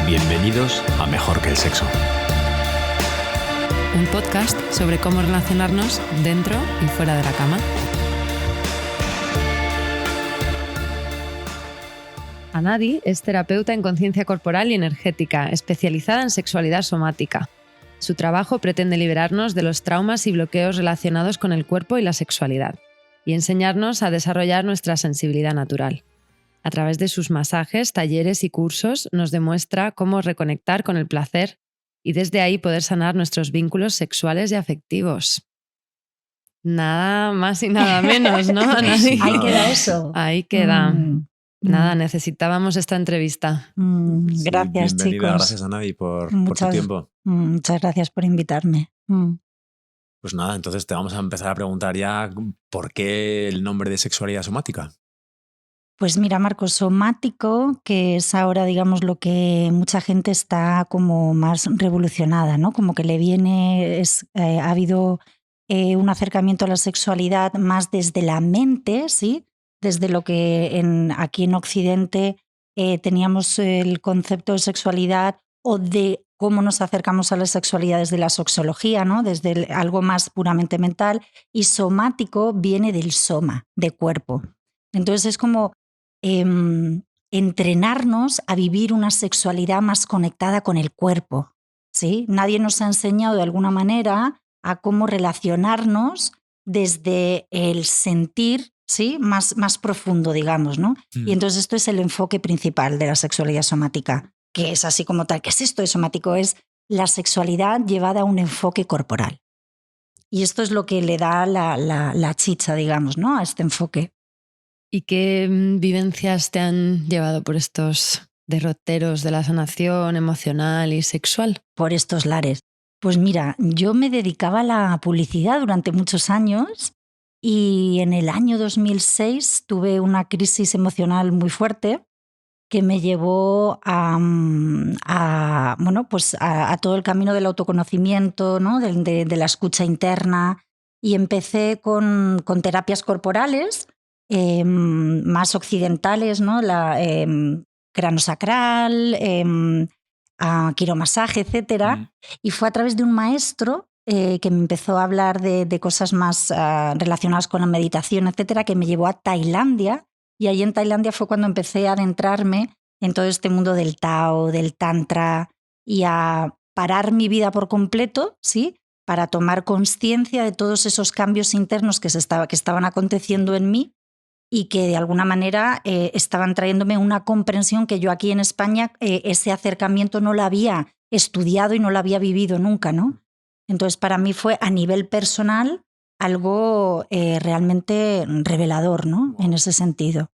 Bienvenidos a Mejor que el Sexo. Un podcast sobre cómo relacionarnos dentro y fuera de la cama. Anadi es terapeuta en conciencia corporal y energética, especializada en sexualidad somática. Su trabajo pretende liberarnos de los traumas y bloqueos relacionados con el cuerpo y la sexualidad, y enseñarnos a desarrollar nuestra sensibilidad natural. A través de sus masajes, talleres y cursos nos demuestra cómo reconectar con el placer y desde ahí poder sanar nuestros vínculos sexuales y afectivos. Nada más y nada menos, ¿no, Anadi? Ahí queda eso. Ahí queda. Nada, necesitábamos esta entrevista. Gracias, bienvenida, chicos. Gracias, Anadi, por tu tiempo. Muchas gracias por invitarme. Pues nada, entonces te vamos a empezar a preguntar ya por qué el nombre de sexualidad somática. Pues mira, Marcos, somático, que es ahora, digamos, lo que mucha gente está como más revolucionada, ¿no? Como que le viene, ha habido un acercamiento a la sexualidad más desde la mente, ¿sí? Desde lo que aquí en Occidente teníamos el concepto de sexualidad o de cómo nos acercamos a la sexualidad desde la sexología, ¿no? Desde algo más puramente mental, y somático viene del soma, de cuerpo. Entonces es como entrenarnos a vivir una sexualidad más conectada con el cuerpo, ¿sí? Nadie nos ha enseñado de alguna manera a cómo relacionarnos desde el sentir, ¿sí? más profundo, digamos, ¿no? Y entonces esto es el enfoque principal de la sexualidad somática, que es así como tal. ¿Qué es esto de somático? Es la sexualidad llevada a un enfoque corporal. Y esto es lo que le da la chicha, digamos, ¿no? A este enfoque. ¿Y qué vivencias te han llevado por estos derroteros de la sanación emocional y sexual? Por estos lares. Pues mira, yo me dedicaba a la publicidad durante muchos años y en el año 2006 tuve una crisis emocional muy fuerte que me llevó a todo el camino del autoconocimiento, ¿no? de la escucha interna, y empecé con terapias corporales más occidentales, ¿no? Cranosacral, quiromasaje, etc. Y fue a través de un maestro que me empezó a hablar de cosas más relacionadas con la meditación, etcétera, que me llevó a Tailandia. Y ahí en Tailandia fue cuando empecé a adentrarme en todo este mundo del Tao, del Tantra, y a parar mi vida por completo, ¿sí? Para tomar conciencia de todos esos cambios internos que estaban aconteciendo en mí y que de alguna manera estaban trayéndome una comprensión que yo aquí en España ese acercamiento no lo había estudiado y no lo había vivido nunca, ¿no? Entonces para mí fue a nivel personal algo realmente revelador, ¿no? En ese sentido.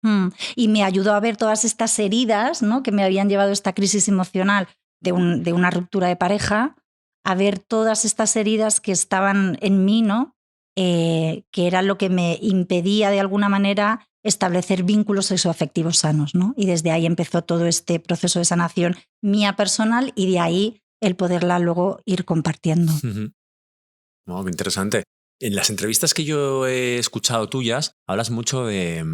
Y me ayudó a ver todas estas heridas, ¿no? Que me habían llevado a esta crisis emocional de una ruptura de pareja, a ver todas estas heridas que estaban en mí, ¿no? Que era lo que me impedía de alguna manera establecer vínculos sexoafectivos sanos, ¿no? Y desde ahí empezó todo este proceso de sanación mía personal y de ahí el poderla luego ir compartiendo. Oh, qué interesante. En las entrevistas que yo he escuchado tuyas, hablas mucho de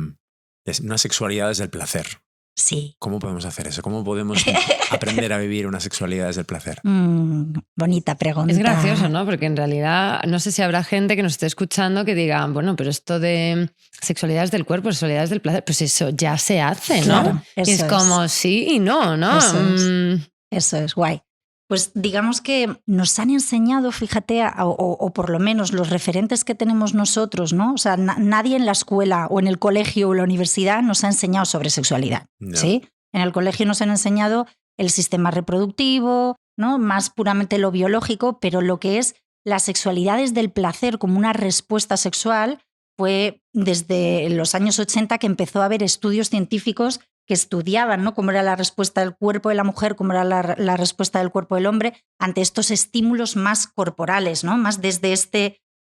una sexualidad desde el placer. Sí. ¿Cómo podemos hacer eso? ¿Cómo podemos aprender a vivir una sexualidad desde el placer? Bonita pregunta. Es gracioso, ¿no? Porque en realidad no sé si habrá gente que nos esté escuchando que diga, bueno, pero esto de sexualidades del cuerpo, sexualidades del placer, pues eso ya se hace, ¿no? Claro, y es como sí y no, ¿no? Eso es guay. Pues digamos que nos han enseñado, fíjate, o por lo menos los referentes que tenemos nosotros, ¿no? O sea, nadie en la escuela o en el colegio o en la universidad nos ha enseñado sobre sexualidad, no. ¿Sí? En el colegio nos han enseñado el sistema reproductivo, ¿no? Más puramente lo biológico, pero lo que es la sexualidad desde el placer como una respuesta sexual fue desde los años 80 que empezó a haber estudios científicos que estudiaban, ¿no? Cómo era la respuesta del cuerpo de la mujer, cómo era la respuesta del cuerpo del hombre ante estos estímulos más corporales, ¿no? Más desde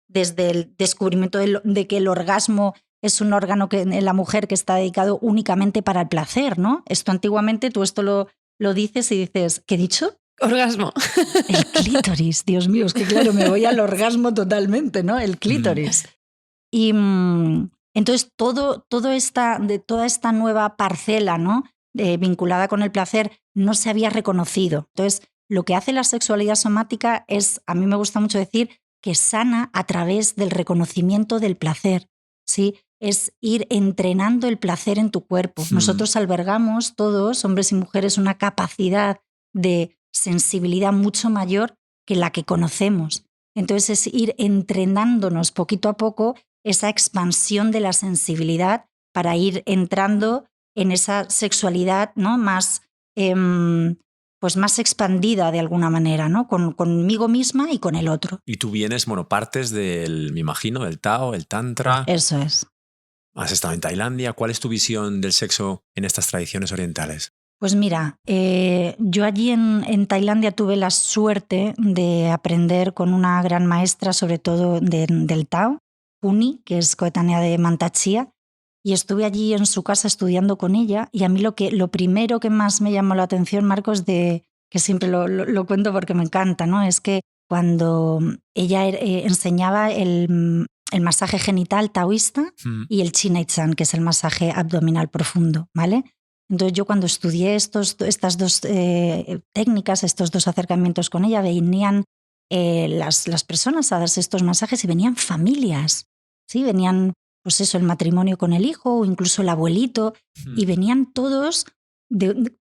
el descubrimiento de que el orgasmo es un órgano en la mujer que está dedicado únicamente para el placer, ¿no? Esto antiguamente tú esto lo dices y dices, ¿qué he dicho? Orgasmo. El clítoris, Dios mío, es que claro, me voy al orgasmo totalmente, ¿no? El clítoris. Y entonces toda esta nueva parcela, ¿no? vinculada con el placer no se había reconocido. Entonces, lo que hace la sexualidad somática es, a mí me gusta mucho decir, que sana a través del reconocimiento del placer, ¿sí? Es ir entrenando el placer en tu cuerpo. Nosotros albergamos todos, hombres y mujeres, una capacidad de sensibilidad mucho mayor que la que conocemos. Entonces es ir entrenándonos poquito a poco esa expansión de la sensibilidad para ir entrando en esa sexualidad, ¿no? más, pues más expandida de alguna manera, ¿no? Conmigo misma y con el otro. Y tú vienes, partes del, me imagino, del Tao, el Tantra. Eso es. Has estado en Tailandia. ¿Cuál es tu visión del sexo en estas tradiciones orientales? Pues mira, yo allí en Tailandia tuve la suerte de aprender con una gran maestra, sobre todo del Tao, Puni, que es coetánea de Mantak Chia, y estuve allí en su casa estudiando con ella, y a mí lo primero que más me llamó la atención, Marcos, que siempre lo cuento porque me encanta, ¿no? Es que cuando ella enseñaba el masaje genital taoísta y el Chin Ai Chan, que es el masaje abdominal profundo, ¿vale? Entonces yo cuando estudié estas dos técnicas, estos dos acercamientos con ella, venían las personas a darse estos masajes y venían familias, ¿sí? Venían, pues eso, el matrimonio con el hijo o incluso el abuelito, y venían todos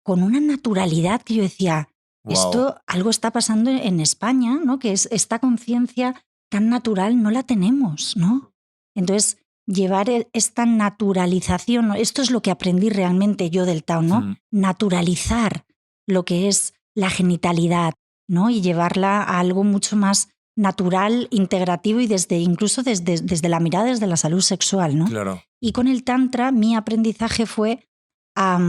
con una naturalidad que yo decía, wow, esto algo está pasando en España, ¿no? Que es esta conciencia tan natural no la tenemos, ¿no? Entonces, llevar esta naturalización, ¿no? Esto es lo que aprendí realmente yo del Tao, ¿no? Naturalizar lo que es la genitalidad, ¿no? Y llevarla a algo mucho más natural, integrativo y incluso desde la mirada, desde la salud sexual, ¿no? Claro. Y con el Tantra mi aprendizaje fue a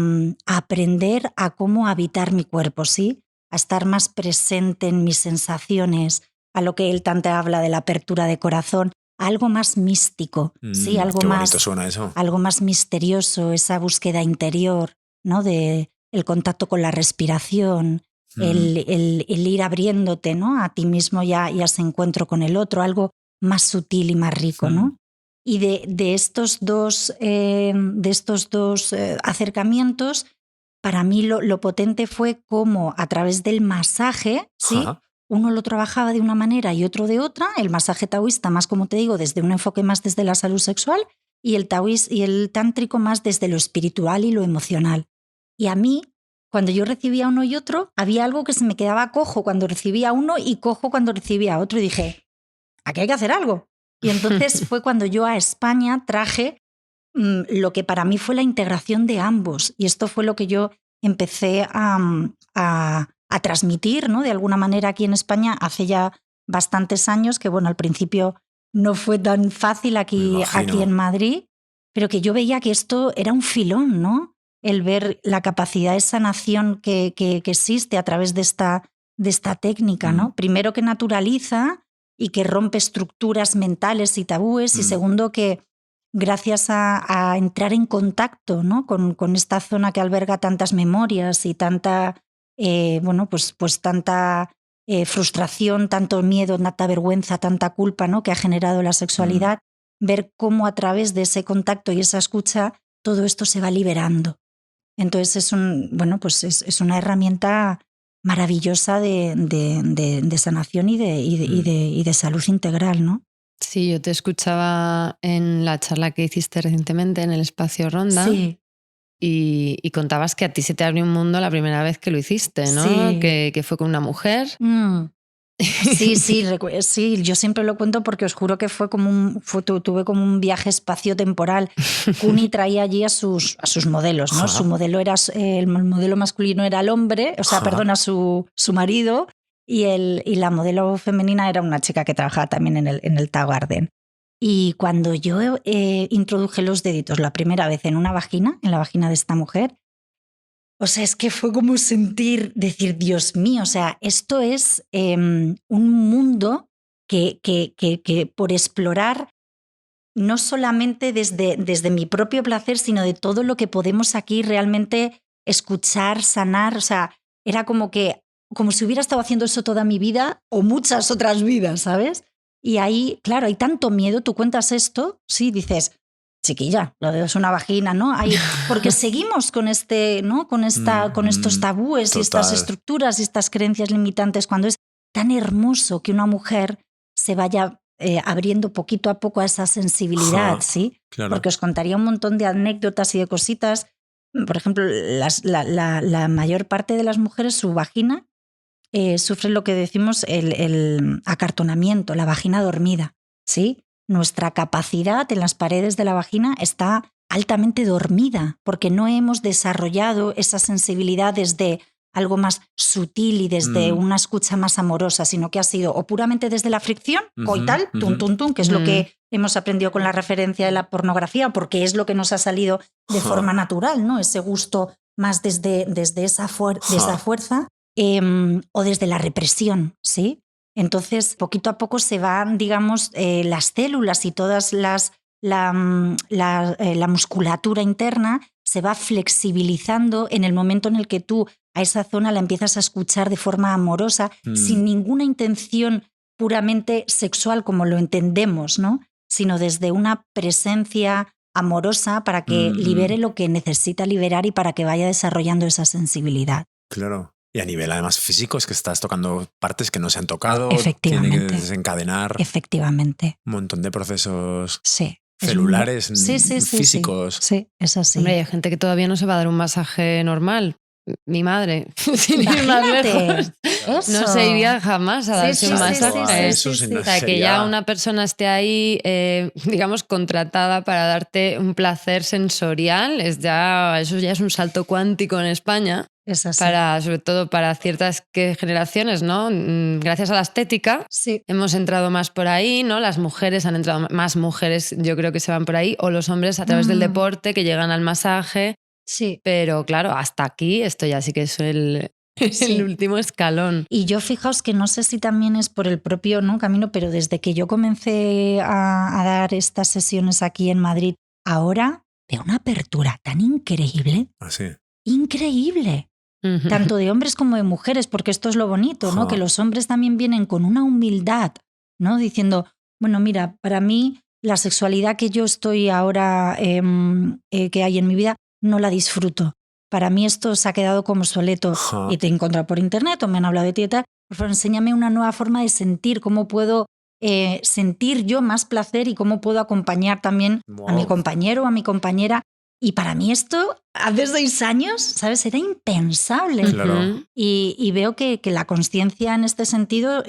aprender a cómo habitar mi cuerpo, ¿sí? A estar más presente en mis sensaciones, a lo que el Tantra habla de la apertura de corazón, algo más místico, sí, algo qué más, bonito suena eso. Algo más misterioso, esa búsqueda interior, ¿no? De el contacto con la respiración, el ir abriéndote, ¿no? A ti mismo y a ese encuentro con el otro, algo más sutil y más rico, ¿no? Y de estos dos acercamientos, para mí lo potente fue cómo a través del masaje, ¿sí? Uno lo trabajaba de una manera y otro de otra, el masaje taoísta más, como te digo, desde un enfoque más desde la salud sexual y el tántrico más desde lo espiritual y lo emocional. Y a mí, cuando yo recibía uno y otro, había algo que se me quedaba cojo cuando recibía uno y cojo cuando recibía otro, y dije, aquí hay que hacer algo. Y entonces fue cuando yo a España traje lo que para mí fue la integración de ambos, y esto fue lo que yo empecé a transmitir, ¿no? De alguna manera aquí en España hace ya bastantes años, que bueno, al principio no fue tan fácil aquí en Madrid, pero que yo veía que esto era un filón, ¿no? El ver la capacidad de sanación que existe a través de esta técnica, ¿no? Primero, que naturaliza y que rompe estructuras mentales y tabúes, y segundo, que gracias a entrar en contacto, ¿no? con esta zona que alberga tantas memorias y tanta pues tanta frustración, tanto miedo, tanta vergüenza, tanta culpa, ¿no? que ha generado la sexualidad, ver cómo a través de ese contacto y esa escucha todo esto se va liberando. Entonces es una herramienta maravillosa de sanación y de salud integral, ¿no? Sí, yo te escuchaba en la charla que hiciste recientemente en el Espacio Ronda. Sí. Y contabas que a ti se te abrió un mundo la primera vez que lo hiciste, ¿no? Sí. Que fue con una mujer. Sí, yo siempre lo cuento porque os juro que tuve como un viaje espacio-temporal. Kuni traía allí a sus modelos, ¿no? Su modelo el modelo masculino era el hombre, a su marido, y la modelo femenina era una chica que trabajaba también en el Tao Garden. Y cuando yo introduje los deditos la primera vez en la vagina de esta mujer, es que fue como decir, Dios mío, esto es un mundo que por explorar, no solamente desde mi propio placer, sino de todo lo que podemos aquí realmente escuchar, sanar. Era como si hubiera estado haciendo eso toda mi vida o muchas otras vidas, ¿sabes? Y ahí, claro, hay tanto miedo, tú cuentas esto, sí, dices, chiquilla, lo de es una vagina, ¿no? Porque seguimos con ¿no? Con estos tabúes y estas estructuras y estas creencias limitantes, cuando es tan hermoso que una mujer se vaya abriendo poquito a poco a esa sensibilidad, ¿sí? Claro. Porque os contaría un montón de anécdotas y de cositas. Por ejemplo, la mayor parte de las mujeres, su vagina sufre lo que decimos el acartonamiento, la vagina dormida, ¿sí? Nuestra capacidad en las paredes de la vagina está altamente dormida porque no hemos desarrollado esa sensibilidad desde algo más sutil y desde una escucha más amorosa, sino que ha sido o puramente desde la fricción, coital, tum, tum, tum, que es lo que hemos aprendido con la referencia de la pornografía, porque es lo que nos ha salido de forma natural, ¿no? Ese gusto más desde esa fuerza, o desde la represión, ¿sí? Entonces, poquito a poco se van, digamos, las células y todas la musculatura interna se va flexibilizando en el momento en el que tú a esa zona la empiezas a escuchar de forma amorosa, sin ninguna intención puramente sexual como lo entendemos, ¿no? Sino desde una presencia amorosa para que libere lo que necesita liberar y para que vaya desarrollando esa sensibilidad. Claro. Y a nivel además físico es que estás tocando partes que no se han tocado. Efectivamente. Tiene que desencadenar Efectivamente. un montón de procesos sí. celulares, físicos. Sí, es así. Hombre, hay gente que todavía no se va a dar un masaje normal. Mi madre, sin ir más lejos, no se iría jamás a darse un masaje. O sea, que ya una persona esté ahí, digamos, contratada para darte un placer sensorial, eso ya es un salto cuántico en España. Es así. Sobre todo para ciertas generaciones, ¿no? Gracias a la estética hemos entrado más por ahí, ¿no? Las mujeres han entrado, más mujeres yo creo que se van por ahí, o los hombres a través del deporte que llegan al masaje. Sí. Pero claro, hasta aquí esto ya sí que es el último escalón. Y yo fijaos que no sé si también es por el propio, ¿no?, camino, pero desde que yo comencé a dar estas sesiones aquí en Madrid, ahora veo una apertura tan increíble. ¿Ah, sí? Increíble. Tanto de hombres como de mujeres, porque esto es lo bonito, ¿no? Que los hombres también vienen con una humildad, ¿no? Diciendo, bueno, mira, para mí la sexualidad que yo estoy ahora, que hay en mi vida, no la disfruto. Para mí esto se ha quedado como obsoleto. Y te he encontrado por internet o me han hablado de ti y tal. Por favor, enséñame una nueva forma de sentir, cómo puedo sentir yo más placer y cómo puedo acompañar también a mi compañero o a mi compañera. Y para mí esto, hace 6 años, ¿sabes? Era impensable. Claro. Y veo que la conciencia en este sentido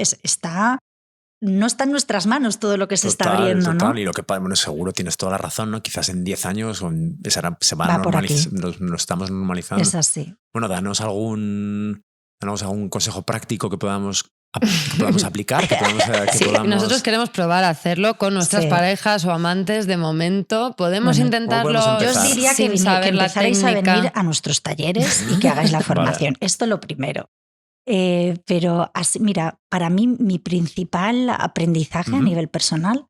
no está en nuestras manos todo lo que se está abriendo, ¿no? Y lo que, bueno, seguro tienes toda la razón, ¿no? Quizás en 10 años se va a normalizar, lo estamos normalizando. Es así. Bueno, danos algún consejo práctico que podamos aplicar, que podamos... Nosotros queremos probar a hacerlo con nuestras parejas o amantes de momento. Podemos intentarlo. Yo os diría que empezarais a venir a nuestros talleres y que hagáis la formación. Vale. Esto lo primero. Pero así, mira, para mí mi principal aprendizaje a nivel personal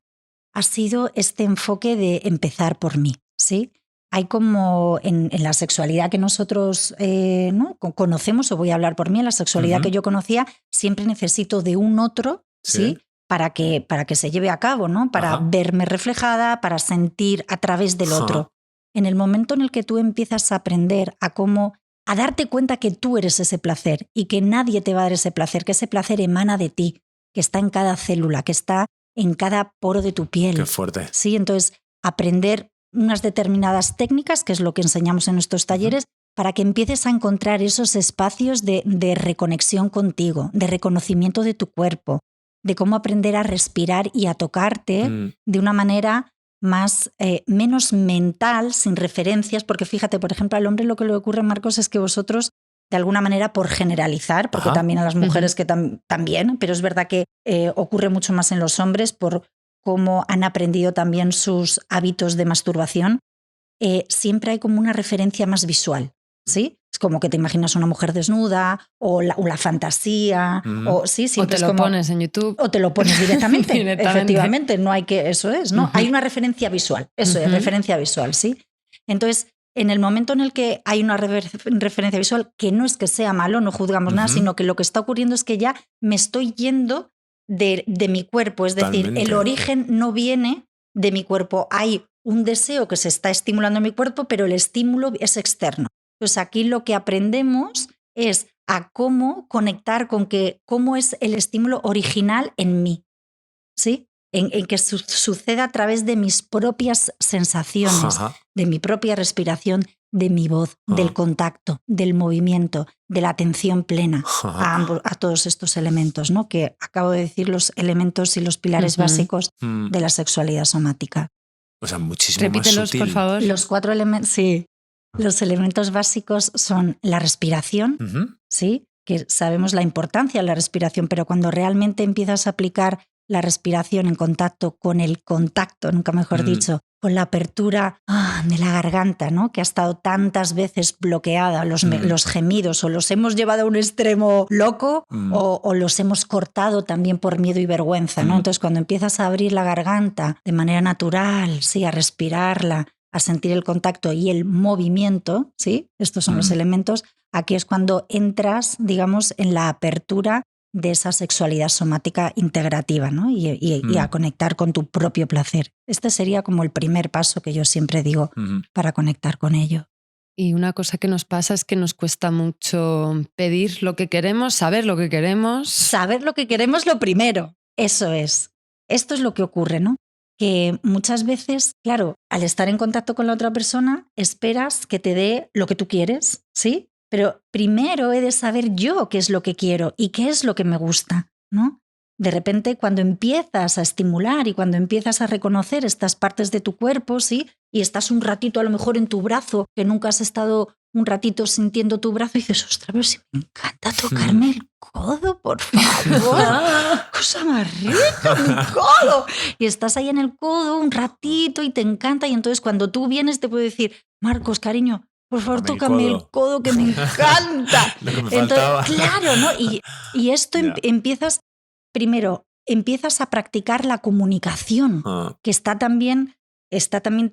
ha sido este enfoque de empezar por mí, ¿sí? Hay como en la sexualidad que nosotros ¿no? conocemos, o voy a hablar por mí, en la sexualidad que yo conocía, siempre necesito de un otro, ¿sí? Para que se lleve a cabo, ¿no? Para verme reflejada, para sentir a través del otro. En el momento en el que tú empiezas a aprender a darte cuenta que tú eres ese placer y que nadie te va a dar ese placer, que ese placer emana de ti, que está en cada célula, que está en cada poro de tu piel. Qué fuerte. Sí, entonces aprender unas determinadas técnicas, que es lo que enseñamos en nuestros talleres, para que empieces a encontrar esos espacios de reconexión contigo, de reconocimiento de tu cuerpo, de cómo aprender a respirar y a tocarte de una manera menos mental, sin referencias, porque fíjate, por ejemplo, al hombre lo que le ocurre, Marcos, es que vosotros, de alguna manera, por generalizar, porque también a las mujeres que también, pero es verdad que ocurre mucho más en los hombres por cómo han aprendido también sus hábitos de masturbación, siempre hay como una referencia más visual, ¿sí? Es como que te imaginas una mujer desnuda o la fantasía, o te lo pones en YouTube. O te lo pones directamente. Efectivamente, no hay que, eso es, ¿no? Hay una referencia visual, eso es, referencia visual, ¿sí? Entonces, en el momento en el que hay una referencia visual, que no es que sea malo, no juzgamos nada, sino que lo que está ocurriendo es que ya me estoy yendo de mi cuerpo, es decir, el origen no viene de mi cuerpo. Hay un deseo que se está estimulando en mi cuerpo, pero el estímulo es externo. Entonces aquí lo que aprendemos es a cómo conectar con cómo es el estímulo original en mí, ¿sí? En que suceda a través de mis propias sensaciones, de mi propia respiración, de mi voz, del contacto, del movimiento, de la atención plena a todos estos elementos, ¿no? Que acabo de decir los elementos y los pilares básicos de la sexualidad somática. O sea, muchísimo Repítelos, más sutil. por favor. Los 4 elementos, sí. Los elementos básicos son la respiración, ¿sí? Que sabemos la importancia de la respiración, pero cuando realmente empiezas a aplicar la respiración en contacto con el contacto, nunca mejor dicho, con la apertura de la garganta, ¿no? Que ha estado tantas veces bloqueada, los gemidos, o los hemos llevado a un extremo loco o los hemos cortado también por miedo y vergüenza, ¿no? Entonces, cuando empiezas a abrir la garganta de manera natural, sí, a respirarla, a sentir el contacto y el movimiento, ¿sí? Estos son los elementos. Aquí es cuando entras, digamos, en la apertura de esa sexualidad somática integrativa, ¿no? Y a conectar con tu propio placer. Este sería como el primer paso que yo siempre digo para conectar con ello. Y una cosa que nos pasa es que nos cuesta mucho pedir lo que queremos, saber lo que queremos. Saber lo que queremos lo primero, eso es. Esto es lo que ocurre, ¿no? Que muchas veces, claro, al estar en contacto con la otra persona, esperas que te dé lo que tú quieres, ¿sí? Pero primero he de saber yo qué es lo que quiero y qué es lo que me gusta, ¿no? De repente, cuando empiezas a estimular y cuando empiezas a reconocer estas partes de tu cuerpo, ¿sí? Y estás un ratito a lo mejor en tu brazo, que nunca has estado un ratito sintiendo tu brazo, y dices, ostras, pero si me encanta tocarme el codo, por favor. Cosa más rica, mi codo. Y estás ahí en el codo un ratito y te encanta. Y entonces cuando tú vienes te puedo decir, Marcos, cariño, por favor, tócame el codo que me encanta. Lo que me entonces, faltaba. claro, ¿no? Y esto empiezas, primero, empiezas a practicar la comunicación, que está también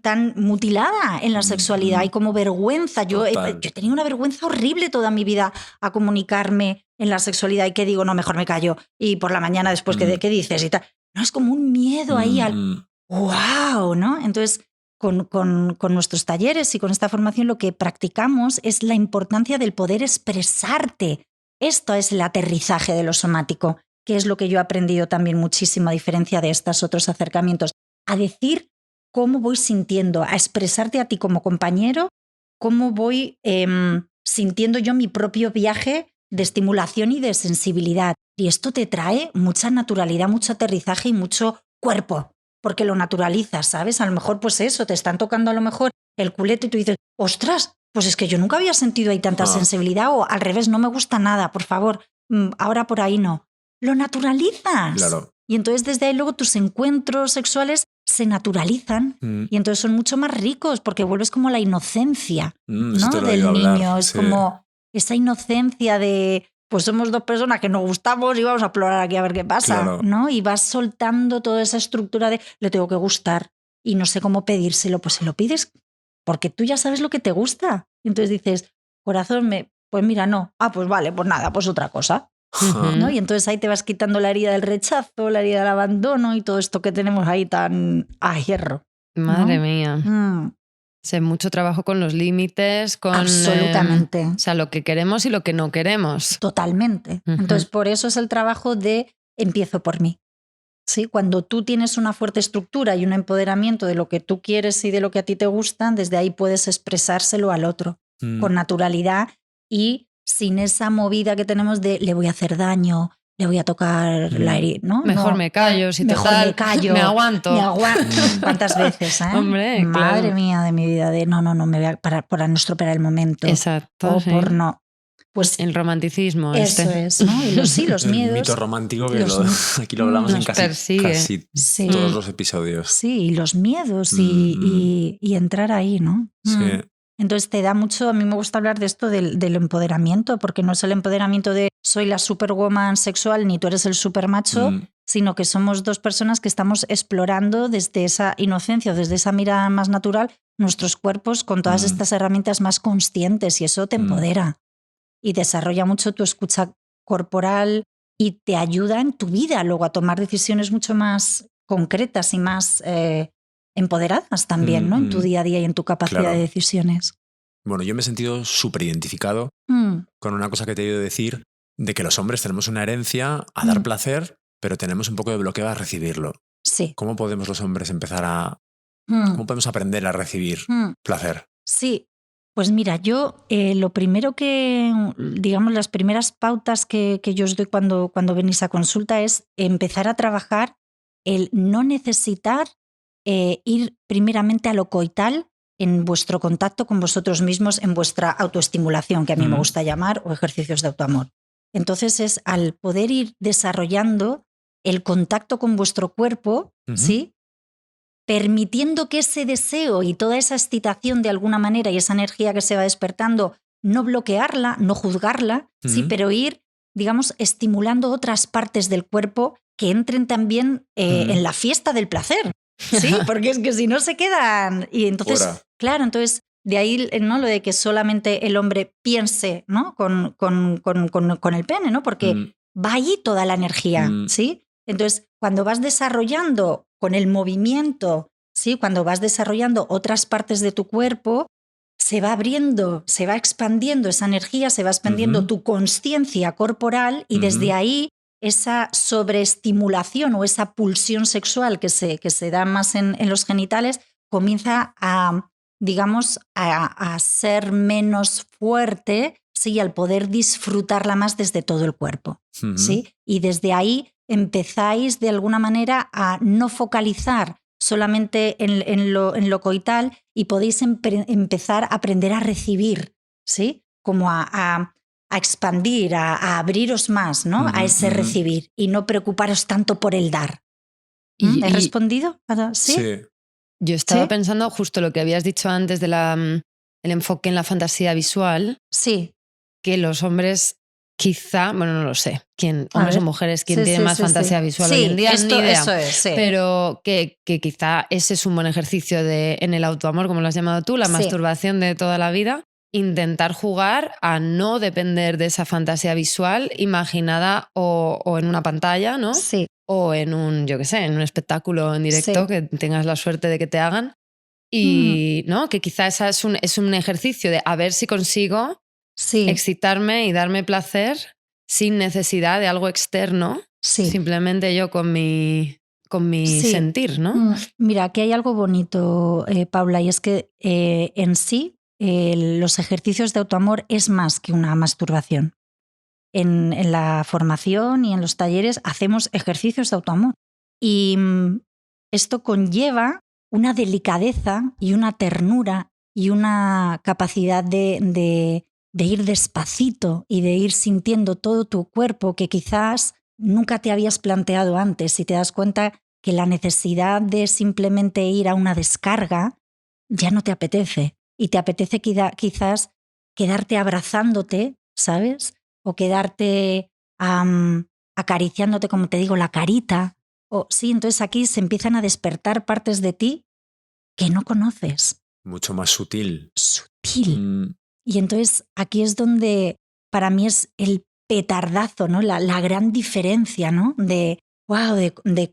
tan mutilada en la sexualidad. Hay como vergüenza. Yo he tenido una vergüenza horrible toda mi vida a comunicarme en la sexualidad y que digo, no, mejor me callo. Y por la mañana después, ¿qué dices? Y tal. No, es como un miedo ahí al wow, ¿no? Entonces, con nuestros talleres y con esta formación lo que practicamos es la importancia del poder expresarte. Esto es el aterrizaje de lo somático, que es lo que yo he aprendido también muchísimo a diferencia de estos otros acercamientos. A decir cómo voy sintiendo, a expresarte a ti como compañero, cómo voy sintiendo yo mi propio viaje de estimulación y de sensibilidad. Y esto te trae mucha naturalidad, mucho aterrizaje y mucho cuerpo, porque lo naturalizas, ¿sabes? A lo mejor pues eso, te están tocando a lo mejor el culete y tú dices, ostras, pues es que yo nunca había sentido ahí tanta sensibilidad, o al revés, no me gusta nada, por favor, ahora por ahí no. Lo naturalizas. Claro. Y entonces desde ahí luego tus encuentros sexuales se naturalizan y entonces son mucho más ricos porque vuelves como la inocencia, ¿no? Del niño. Es como esa inocencia de, pues somos dos personas que nos gustamos y vamos a explorar aquí a ver qué pasa, claro. ¿no? Y vas soltando toda esa estructura de le tengo que gustar y no sé cómo pedírselo. Pues se lo pides porque tú ya sabes lo que te gusta. Y entonces dices, corazón, pues mira, no. Ah, pues vale, pues nada, pues otra cosa. ¿No? Y entonces ahí te vas quitando la herida del rechazo, la herida del abandono y todo esto que tenemos ahí tan a hierro, ¿no? Madre mía. Sé mucho trabajo con los límites, con absolutamente. O sea, lo que queremos y lo que no queremos. Totalmente. Entonces, por eso es el trabajo de empiezo por mí. ¿Sí? Cuando tú tienes una fuerte estructura y un empoderamiento de lo que tú quieres y de lo que a ti te gusta, desde ahí puedes expresárselo al otro con naturalidad y sin esa movida que tenemos de le voy a hacer daño, le voy a tocar la herida, ¿no? Mejor me callo, si mejor total, me callo. me aguanto. ¿Cuántas veces, eh? Hombre, madre claro. mía de mi vida, de no me voy a parar por no estropear el momento. Exacto. O por no. Pues el romanticismo. Eso es, ¿no? Y los miedos. El mito romántico que aquí lo hablamos en casi todos los episodios. Sí, y los miedos y entrar ahí, ¿no? Sí. Entonces te da mucho, a mí me gusta hablar de esto del empoderamiento, porque no es el empoderamiento de soy la superwoman sexual ni tú eres el supermacho, sino que somos dos personas que estamos explorando desde esa inocencia, desde esa mirada más natural, nuestros cuerpos con todas estas herramientas más conscientes y eso te empodera y desarrolla mucho tu escucha corporal y te ayuda en tu vida luego a tomar decisiones mucho más concretas y más empoderadas también, ¿no? En tu día a día y en tu capacidad claro. de decisiones. Bueno, yo me he sentido súper identificado con una cosa que te he oído decir, de que los hombres tenemos una herencia a dar placer, pero tenemos un poco de bloqueo a recibirlo. Sí. ¿Cómo podemos los hombres empezar a... ¿Cómo podemos aprender a recibir placer? Sí. Pues mira, yo lo primero que, digamos, las primeras pautas que yo os doy cuando venís a consulta es empezar a trabajar el no necesitar ir primeramente a lo coital en vuestro contacto con vosotros mismos, en vuestra autoestimulación, que a mí me gusta llamar, o ejercicios de autoamor. Entonces es al poder ir desarrollando el contacto con vuestro cuerpo, ¿sí? Permitiendo que ese deseo y toda esa excitación de alguna manera y esa energía que se va despertando, no bloquearla, no juzgarla, sí, pero ir, digamos, estimulando otras partes del cuerpo que entren también en la fiesta del placer, ¿sí? Porque es que si no se quedan. Y entonces, claro, entonces de ahí, ¿no?, lo de que solamente el hombre piense, ¿no?, con el pene, ¿no? Porque va allí toda la energía, ¿sí? Entonces, cuando vas desarrollando con el movimiento, ¿sí?, cuando vas desarrollando otras partes de tu cuerpo, se va abriendo, se va expandiendo esa energía, se va expandiendo tu consciencia corporal y desde ahí esa sobreestimulación o esa pulsión sexual que se da más en los genitales comienza a, digamos, a ser menos fuerte, ¿sí?, al poder disfrutarla más desde todo el cuerpo, ¿sí? Y desde ahí empezáis de alguna manera a no focalizar solamente en lo coital y podéis empezar a aprender a recibir, ¿sí? Como a expandir, a abriros más, ¿no? A ese recibir y no preocuparos tanto por el dar. ¿He respondido? ¿Sí? Sí. Yo estaba pensando justo lo que habías dicho antes del enfoque en la fantasía visual. Sí. Que los hombres quizá, bueno, no lo sé, hombres o mujeres, quién tiene más fantasía visual hoy en día, ni idea. Eso es, sí. Pero que quizá ese es un buen ejercicio en el autoamor, como lo has llamado tú, la masturbación de toda la vida. Intentar jugar a no depender de esa fantasía visual imaginada o en una pantalla, ¿no? Sí. O en un, yo qué sé, en un espectáculo en directo que tengas la suerte de que te hagan. Y ¿no?, que quizá esa es un ejercicio de a ver si consigo excitarme y darme placer sin necesidad de algo externo, simplemente yo con mi sentir, ¿no? Mira, aquí hay algo bonito, Paula, y es que en sí los ejercicios de autoamor es más que una masturbación. En la formación y en los talleres hacemos ejercicios de autoamor. Y esto conlleva una delicadeza y una ternura y una capacidad de ir despacito y de ir sintiendo todo tu cuerpo que quizás nunca te habías planteado antes y te das cuenta que la necesidad de simplemente ir a una descarga ya no te apetece y te apetece quizás quedarte abrazándote, ¿sabes? O quedarte acariciándote, como te digo, la carita. Sí, entonces aquí se empiezan a despertar partes de ti que no conoces. Mucho más sutil. Sutil. Y entonces aquí es donde para mí es el petardazo, ¿no? La gran diferencia, ¿no? De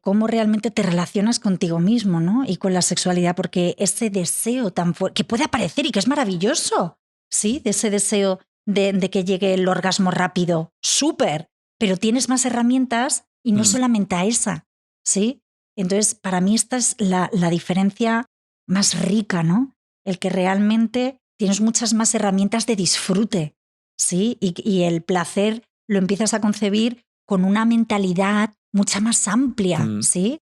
cómo realmente te relacionas contigo mismo, ¿no? Y con la sexualidad, porque ese deseo tan fuerte, que puede aparecer y que es maravilloso, ¿sí? De ese deseo de que llegue el orgasmo rápido, súper, pero tienes más herramientas y no solamente a esa, ¿sí? Entonces, para mí esta es la diferencia más rica, ¿no? El que realmente tienes muchas más herramientas de disfrute, ¿sí? Y el placer lo empiezas a concebir con una mentalidad mucha más amplia, ¿sí?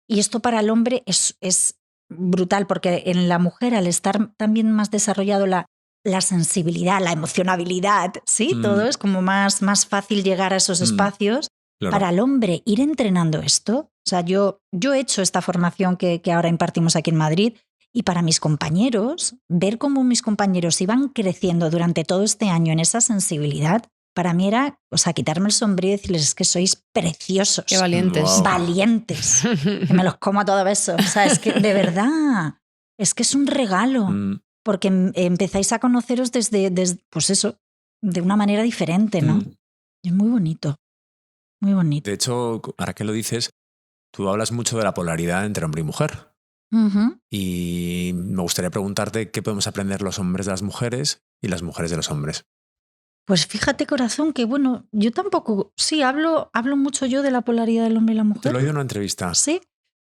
Y esto para el hombre es brutal, porque en la mujer, al estar también más desarrollado la sensibilidad, la emocionabilidad, ¿sí? Todo es como más fácil llegar a esos espacios. Claro. Para el hombre, ir entrenando esto. O sea, yo he hecho esta formación que ahora impartimos aquí en Madrid. Y para mis compañeros, ver cómo mis compañeros iban creciendo durante todo este año en esa sensibilidad, para mí era, o sea, quitarme el sombrero y decirles, es que sois preciosos. Qué valientes. Wow. Valientes. Que me los como a todo beso. O sea, es que de verdad, es que es un regalo. Porque empezáis a conoceros desde, pues eso, de una manera diferente, ¿no? Es muy bonito. Muy bonito. De hecho, ahora que lo dices, tú hablas mucho de la polaridad entre hombre y mujer. Y me gustaría preguntarte qué podemos aprender los hombres de las mujeres y las mujeres de los hombres. Pues fíjate, corazón, que bueno, yo tampoco, sí, hablo mucho yo de la polaridad del hombre y la mujer. Te lo he oído en una entrevista. Sí,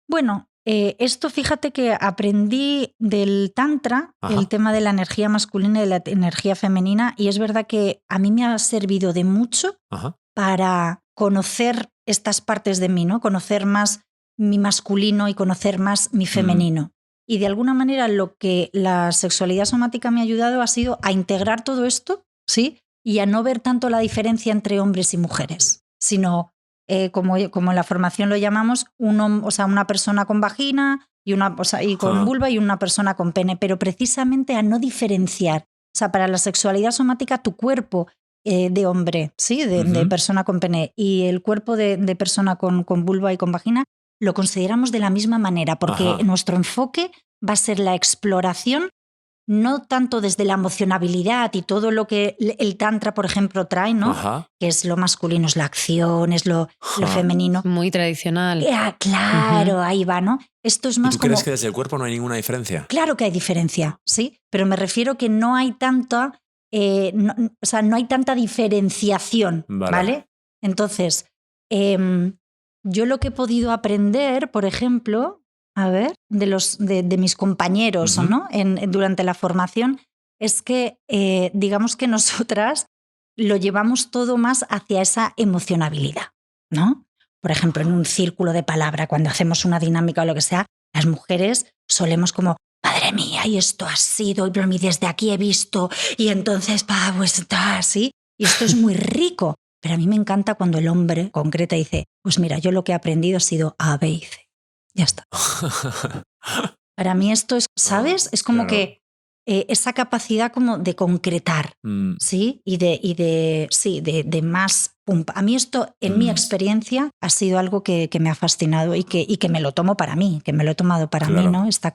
bueno, esto fíjate que aprendí del Tantra, el tema de la energía masculina y de la energía femenina, y es verdad que a mí me ha servido de mucho para conocer estas partes de mí, ¿no? Conocer más mi masculino y conocer más mi femenino. Y de alguna manera lo que la sexualidad somática me ha ayudado ha sido a integrar todo esto, ¿sí? Y a no ver tanto la diferencia entre hombres y mujeres, sino como en la formación lo llamamos, una persona con vagina y con vulva y una persona con pene, pero precisamente a no diferenciar. O sea, para la sexualidad somática, tu cuerpo de hombre, ¿sí? De persona con pene, y el cuerpo de persona con vulva y con vagina, lo consideramos de la misma manera, porque nuestro enfoque va a ser la exploración, no tanto desde la emocionabilidad y todo lo que el tantra, por ejemplo, trae, ¿no? Que es lo masculino, es la acción, es lo femenino. Muy tradicional. Claro, ahí va, ¿no? Esto es más ¿Y tú crees que desde el cuerpo no hay ninguna diferencia? Claro que hay diferencia, sí, pero me refiero que no hay tanta, no hay tanta diferenciación, ¿vale? Entonces, yo lo que he podido aprender, por ejemplo, de mis compañeros, ¿no? Durante la formación, es que digamos que nosotras lo llevamos todo más hacia esa emocionabilidad, ¿no? Por ejemplo, en un círculo de palabra, cuando hacemos una dinámica o lo que sea, las mujeres solemos como, madre mía, y esto ha sido, y desde aquí he visto, y entonces, pues está así, y esto es muy rico. Pero a mí me encanta cuando el hombre concreta y dice, pues mira, yo lo que he aprendido ha sido A, B y C. Ya está. Para mí esto es, ¿sabes? Es como que esa capacidad como de concretar, ¿sí? Y de más pum. A mí esto, en mi experiencia, ha sido algo que me ha fascinado y que me lo tomo para mí, que me lo he tomado para mí, ¿no? Esta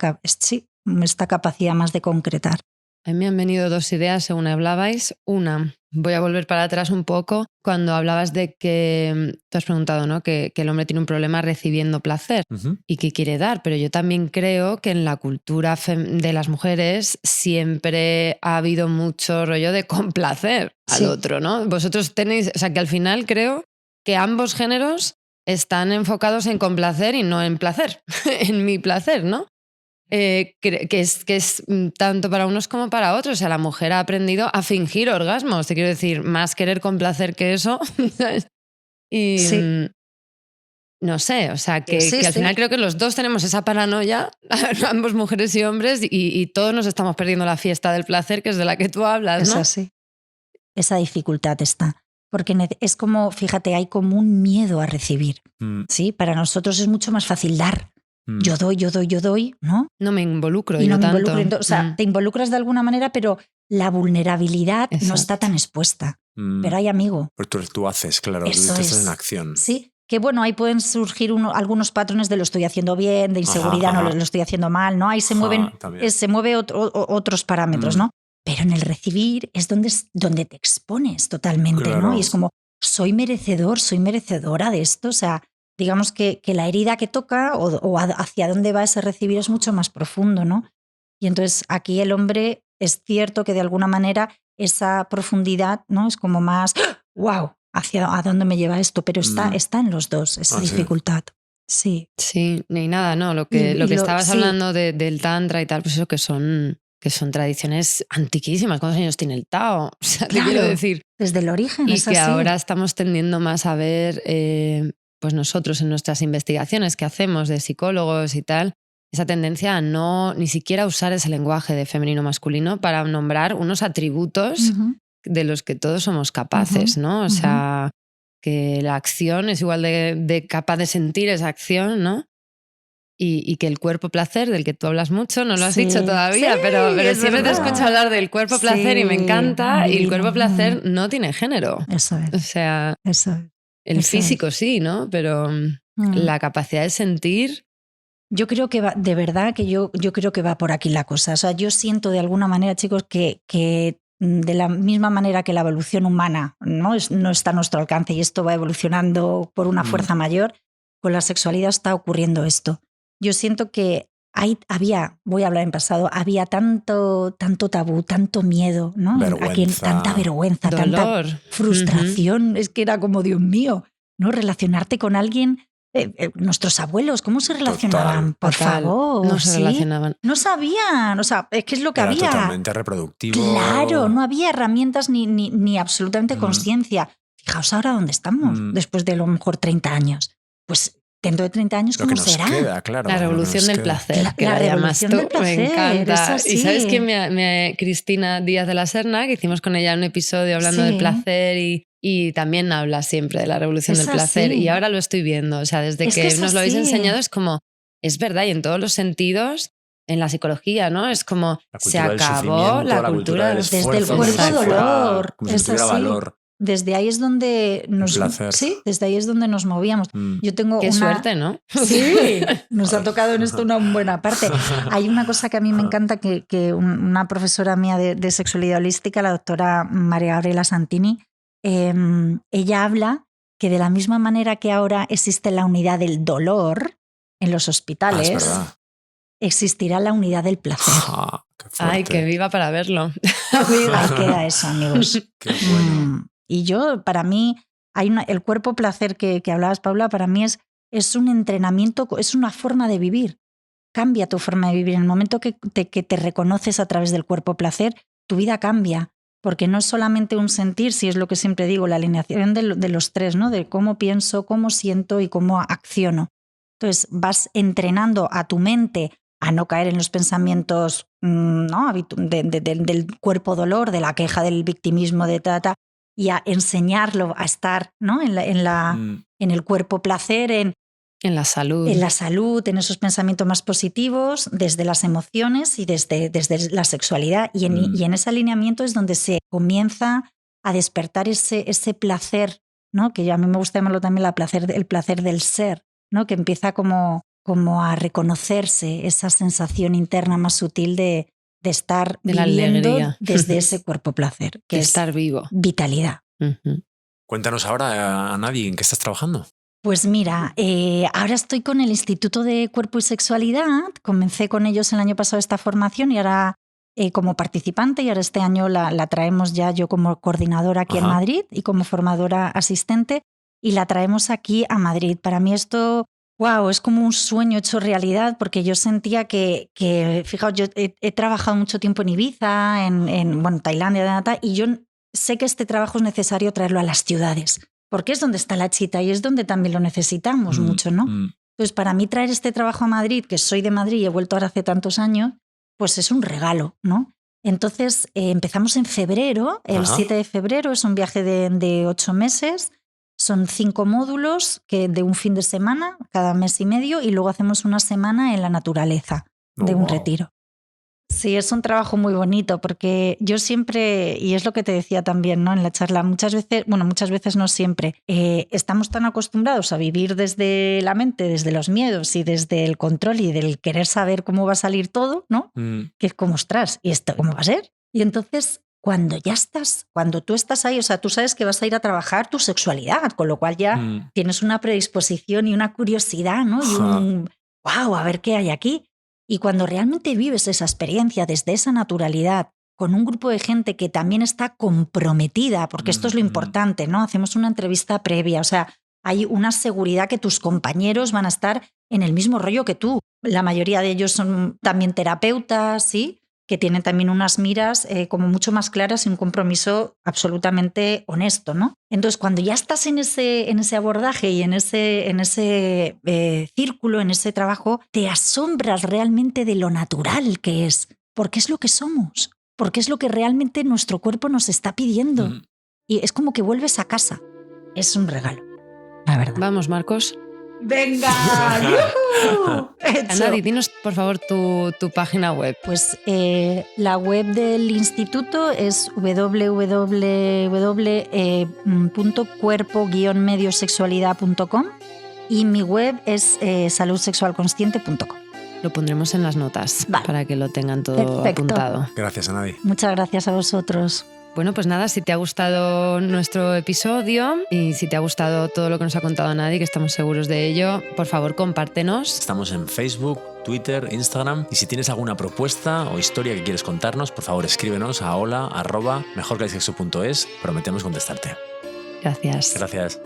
capacidad más de concretar. A mí me han venido dos ideas según hablabais. Una, voy a volver para atrás un poco, cuando hablabas de que, tú has preguntado, ¿no? Que el hombre tiene un problema recibiendo placer y que quiere dar, pero yo también creo que en la cultura de las mujeres siempre ha habido mucho rollo de complacer al otro, ¿no? Vosotros tenéis, o sea, que al final creo que ambos géneros están enfocados en complacer y no en placer, en mi placer, ¿no? Que es tanto para unos como para otros. O sea, la mujer ha aprendido a fingir orgasmos, te quiero decir, más querer complacer que eso. Y no sé, o sea, que al final creo que los dos tenemos esa paranoia, ambos mujeres y hombres, y todos nos estamos perdiendo la fiesta del placer, que es de la que tú hablas, ¿no? Es así. Esa dificultad está. Porque es como, fíjate, hay como un miedo a recibir. ¿Sí? Para nosotros es mucho más fácil dar. Yo doy, ¿no? No me involucro y yo no me tanto. Involucro, o sea, te involucras de alguna manera, pero la vulnerabilidad no está tan expuesta. Pero hay amigo. Pues tú haces, claro, tú estás en acción. Sí, que bueno, ahí pueden surgir algunos patrones de lo estoy haciendo bien, de inseguridad, no lo estoy haciendo mal, ¿no? Ahí se mueven, otros parámetros, ¿no? Pero en el recibir es donde te expones totalmente, ¿no? Y es como, soy merecedora de esto, o sea, digamos que la herida que toca o hacia dónde va ese recibir es mucho más profundo, ¿no? Y entonces aquí el hombre es cierto que de alguna manera esa profundidad, ¿no? Es como más, ¡wow! ¿A dónde me lleva esto? Pero está en los dos, esa dificultad. Sí. Sí, ni nada, ¿no? Lo que estabas hablando del tantra y tal, pues eso que son tradiciones antiquísimas. ¿Cuántos años tiene el Tao? O sea, te quiero decir. Desde el origen. Y es que así. ahora estamos tendiendo más a ver, pues nosotros en nuestras investigaciones que hacemos de psicólogos y tal, esa tendencia a no ni siquiera usar ese lenguaje de femenino-masculino para nombrar unos atributos de los que todos somos capaces, ¿no? O sea, que la acción es igual de capaz de sentir esa acción, ¿no? Y que el cuerpo placer, del que tú hablas mucho, no lo has dicho todavía, pero siempre te escucho hablar del cuerpo placer y me encanta, y el cuerpo placer no tiene género. Eso es. O sea, el físico sí, ¿no? Pero la capacidad de sentir... Yo creo que va, de verdad que yo creo que va por aquí la cosa. O sea, yo siento de alguna manera, chicos, que de la misma manera que la evolución humana no está a nuestro alcance y esto va evolucionando por una fuerza mayor, con la sexualidad está ocurriendo esto. Yo siento que voy a hablar en pasado, había tanto tabú, tanto miedo, ¿no? Tanta vergüenza, dolor, tanta frustración. Es que era como, Dios mío, ¿no? Relacionarte con alguien. Nuestros abuelos, ¿cómo se relacionaban? Por favor. No se relacionaban. No sabían, o sea, es que es lo que era había. Totalmente reproductivo. Claro, no había herramientas ni absolutamente conciencia. Fijaos ahora dónde estamos, después de a lo mejor 30 años. Pues dentro de 30 años, ¿cómo será? Queda, claro, la revolución del placer, que la llamas tú, me encanta. Y sabes que Cristina Díaz de la Serna, que hicimos con ella un episodio hablando del placer y también habla siempre de la revolución del placer. Y ahora lo estoy viendo, o sea, desde que nos lo habéis enseñado es como, es verdad, y en todos los sentidos, en la psicología, ¿no? Es como, se acabó la cultura del desde el cuerpo dolor. Como si tuviera valor. Desde ahí es donde desde ahí es donde nos movíamos. Yo tengo Qué suerte, ¿no? Sí, nos ha tocado en esto una buena parte. Hay una cosa que a mí me encanta que una profesora mía de sexualidad holística, la doctora María Gabriela Santini, ella habla que de la misma manera que ahora existe la unidad del dolor en los hospitales, es verdad. Existirá la unidad del placer. Ay, que viva para verlo. Ahí queda eso, amigos. Qué bueno. Y yo, para mí, el cuerpo placer que hablabas, Paula, para mí es un entrenamiento, es una forma de vivir. Cambia tu forma de vivir. En el momento que te reconoces a través del cuerpo placer, tu vida cambia. Porque no es solamente un sentir, si es lo que siempre digo, la alineación de los tres, ¿no? De cómo pienso, cómo siento y cómo acciono. Entonces vas entrenando a tu mente a no caer en los pensamientos del cuerpo dolor, de la queja, del victimismo, y a enseñarlo a estar, ¿no? en el cuerpo placer, en la salud. En la salud, en esos pensamientos más positivos, desde las emociones y desde la sexualidad. Y en ese alineamiento es donde se comienza a despertar ese placer, ¿no? Que a mí me gusta llamarlo también el placer del ser, ¿no? Que empieza como a reconocerse esa sensación interna más sutil de estar viviendo desde ese cuerpo placer, que de es estar vivo. Vitalidad. Cuéntanos ahora, Anadi, ¿en qué estás trabajando? Pues mira, ahora estoy con el Instituto de Cuerpo y Sexualidad. Comencé con ellos el año pasado esta formación y ahora como participante, y ahora este año la traemos ya yo como coordinadora aquí en Madrid y como formadora asistente, y la traemos aquí a Madrid. Para mí esto, wow, es como un sueño hecho realidad, porque yo sentía que fijaos, yo he trabajado mucho tiempo en Ibiza, en Tailandia, y yo sé que este trabajo es necesario traerlo a las ciudades, porque es donde está la chita y es donde también lo necesitamos mucho, ¿no? Entonces, para mí traer este trabajo a Madrid, que soy de Madrid y he vuelto ahora hace tantos años, pues es un regalo, ¿no? Entonces, empezamos en febrero, el 7 de febrero, es un viaje de 8 meses, son 5 módulos de un fin de semana, cada mes y medio, y luego hacemos una semana en la naturaleza de un retiro. Sí, es un trabajo muy bonito porque yo siempre, y es lo que te decía también, ¿no? En la charla, muchas veces no siempre, estamos tan acostumbrados a vivir desde la mente, desde los miedos y desde el control y del querer saber cómo va a salir todo, ¿no? Que es como, ostras, ¿y esto cómo va a ser? Y entonces, cuando tú estás ahí, o sea, tú sabes que vas a ir a trabajar tu sexualidad, con lo cual ya tienes una predisposición y una curiosidad, ¿no? Y un, wow, a ver qué hay aquí. Y cuando realmente vives esa experiencia desde esa naturalidad, con un grupo de gente que también está comprometida, porque esto es lo importante, ¿no? Hacemos una entrevista previa, o sea, hay una seguridad que tus compañeros van a estar en el mismo rollo que tú. La mayoría de ellos son también terapeutas, ¿sí? Que tienen también unas miras como mucho más claras y un compromiso absolutamente honesto, ¿no? Entonces, cuando ya estás en ese abordaje y en ese círculo, en ese trabajo, te asombras realmente de lo natural que es, porque es lo que somos, porque es lo que realmente nuestro cuerpo nos está pidiendo. Y es como que vuelves a casa. Es un regalo, la verdad. Vamos, Marcos. ¡Venga! Anadi, dinos por favor tu página web. Pues la web del instituto es www.cuerpo-mediosexualidad.com y mi web es saludsexualconsciente.com. Lo pondremos en las notas para que lo tengan todo apuntado. Gracias, Anadi. Muchas gracias a vosotros. Bueno, pues nada, si te ha gustado nuestro episodio y si te ha gustado todo lo que nos ha contado Anadi, que estamos seguros de ello, por favor, compártenos. Estamos en Facebook, Twitter, Instagram. Y si tienes alguna propuesta o historia que quieres contarnos, por favor escríbenos a hola@mejorqueelsexo.es. Prometemos contestarte. Gracias. Gracias.